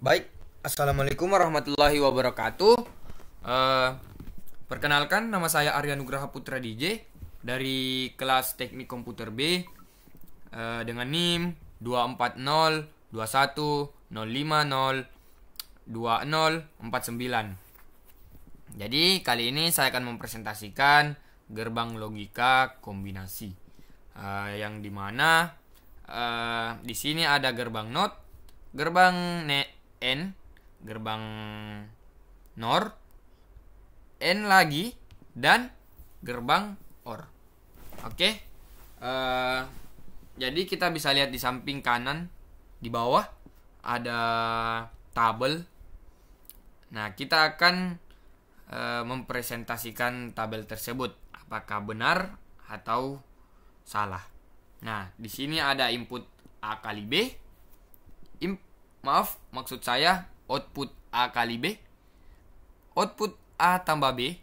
Baik, Assalamualaikum warahmatullahi wabarakatuh. Eh, Perkenalkan, nama saya Arya Nugraha Putra DJ dari kelas Teknik Komputer B dengan NIM 2402105020049. Jadi kali ini saya akan mempresentasikan gerbang logika kombinasi, yang dimana di sini ada gerbang NOT, gerbang N, gerbang NOR, N lagi, dan gerbang OR. Oke. Jadi kita bisa lihat di samping kanan di bawah ada tabel. Nah, kita akan mempresentasikan tabel tersebut apakah benar atau salah. Nah, di sini ada input A kali B. Maksud saya output A kali B, output A tambah B,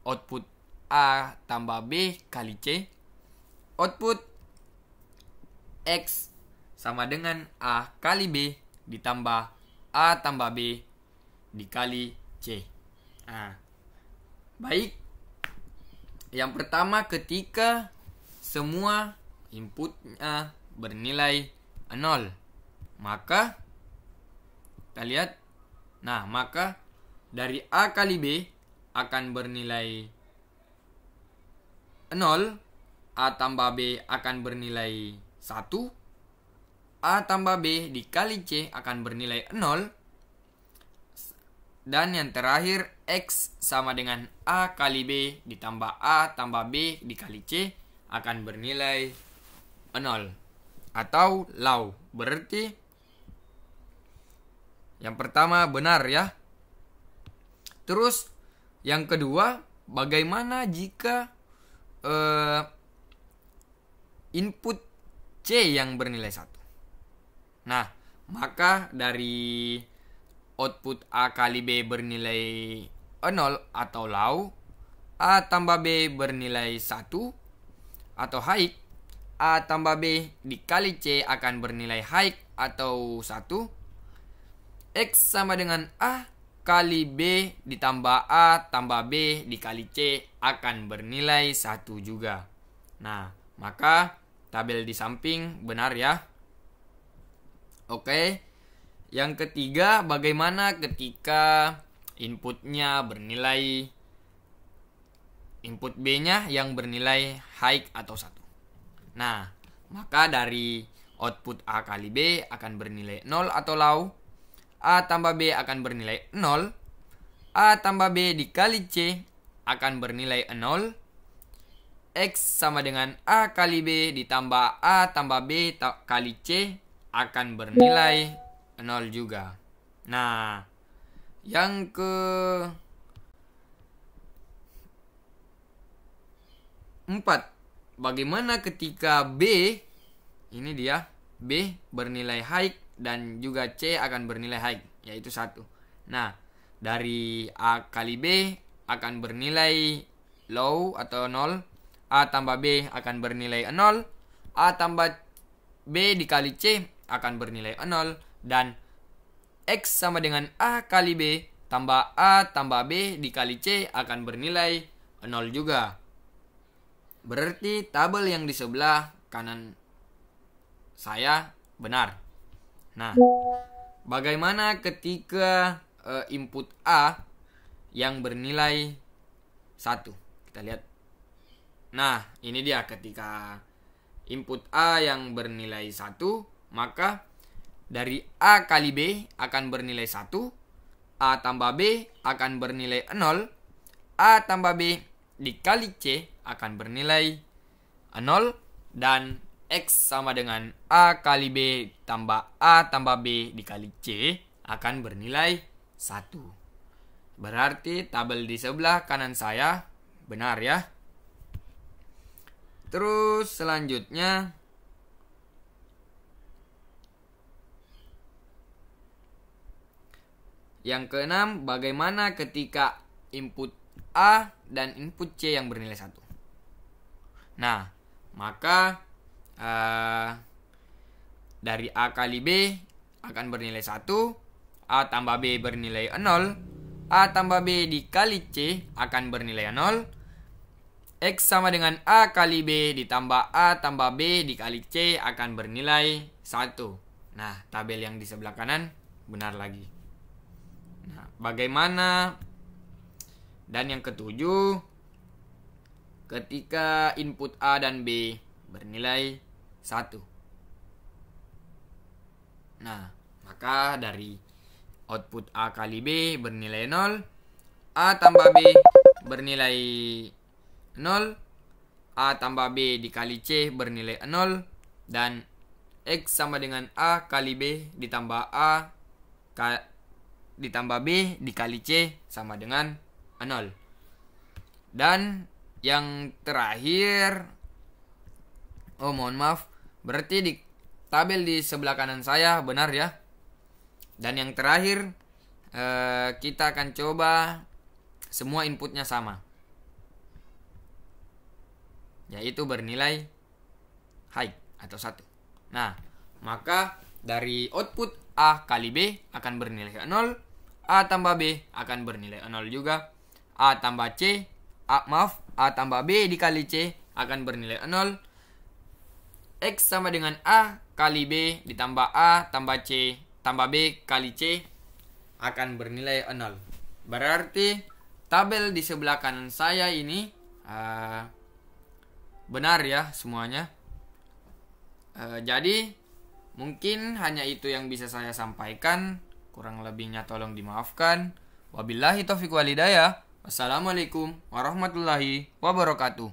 output A tambah B kali C, output X sama dengan A kali B ditambah A tambah B dikali C. Nah, baik. Yang pertama, ketika semua inputnya bernilai 0, maka kita lihat. Nah, maka dari A kali B akan bernilai 0, A tambah B akan bernilai 1, A tambah B dikali C akan bernilai 0, dan yang terakhir X sama dengan A kali B ditambah A tambah B dikali C akan bernilai 0 atau low. Berarti yang pertama benar ya. Terus yang kedua, bagaimana jika input C yang bernilai 1? Nah, maka dari output A kali B bernilai 0 atau low, A tambah B bernilai 1 atau high, A tambah B dikali C akan bernilai high atau 1, X sama dengan A kali B ditambah A tambah B dikali C akan bernilai 1 juga. Nah, maka tabel di samping benar ya. Oke. Yang ketiga, bagaimana ketika inputnya bernilai, input B-nya yang bernilai high atau 1. Nah, maka dari output A kali B akan bernilai 0 atau low, A tambah B akan bernilai 0, A tambah B dikali C akan bernilai 0, X sama dengan A kali B ditambah A tambah B kali C akan bernilai 0 juga. Nah, yang keempat, bagaimana ketika B, ini dia, B bernilai high dan juga C akan bernilai high, yaitu 1. Nah, dari A kali B akan bernilai low atau 0, A tambah B akan bernilai 0, A tambah B dikali C akan bernilai 0, dan X sama dengan A kali B tambah A tambah B dikali C akan bernilai 0 juga. Berarti tabel yang di sebelah kanan saya benar. Nah, bagaimana ketika input A yang bernilai 1? Kita lihat. Nah, ini dia ketika input A yang bernilai 1, maka dari A kali B akan bernilai 1, A tambah B akan bernilai 0, A tambah B dikali C akan bernilai 0, dan X sama dengan A kali B tambah A tambah B dikali C akan bernilai 1. Berarti tabel di sebelah kanan saya benar ya. Terus selanjutnya, yang keenam, bagaimana ketika input A dan input C yang bernilai 1? Nah, maka dari A kali B akan bernilai 1, A tambah B bernilai 0, A tambah B dikali C akan bernilai 0. X sama dengan A kali B ditambah A tambah B dikali C akan bernilai 1. Nah, tabel yang di sebelah kanan benar lagi. Nah, bagaimana? Dan yang ketujuh, ketika input A dan B bernilai 1. Nah, maka dari output A kali B bernilai 0, A tambah B bernilai 0, A tambah B dikali C bernilai 0, dan X sama dengan A kali B ditambah ditambah B dikali C sama dengan 0. Dan yang terakhir, mohon maaf, berarti di tabel di sebelah kanan saya benar ya. Dan yang terakhir, kita akan coba semua inputnya sama, yaitu bernilai high atau 1. Nah, maka dari output A kali B akan bernilai 0, A tambah B akan bernilai 0 juga, A tambah A tambah B dikali C akan bernilai 0, X sama dengan A kali B ditambah A tambah C tambah B kali C akan bernilai 0. Berarti tabel di sebelah kanan saya ini benar ya semuanya. Jadi mungkin hanya itu yang bisa saya sampaikan. Kurang lebihnya tolong dimaafkan. Wabillahi taufiq wal hidayah. Wassalamualaikum warahmatullahi wabarakatuh.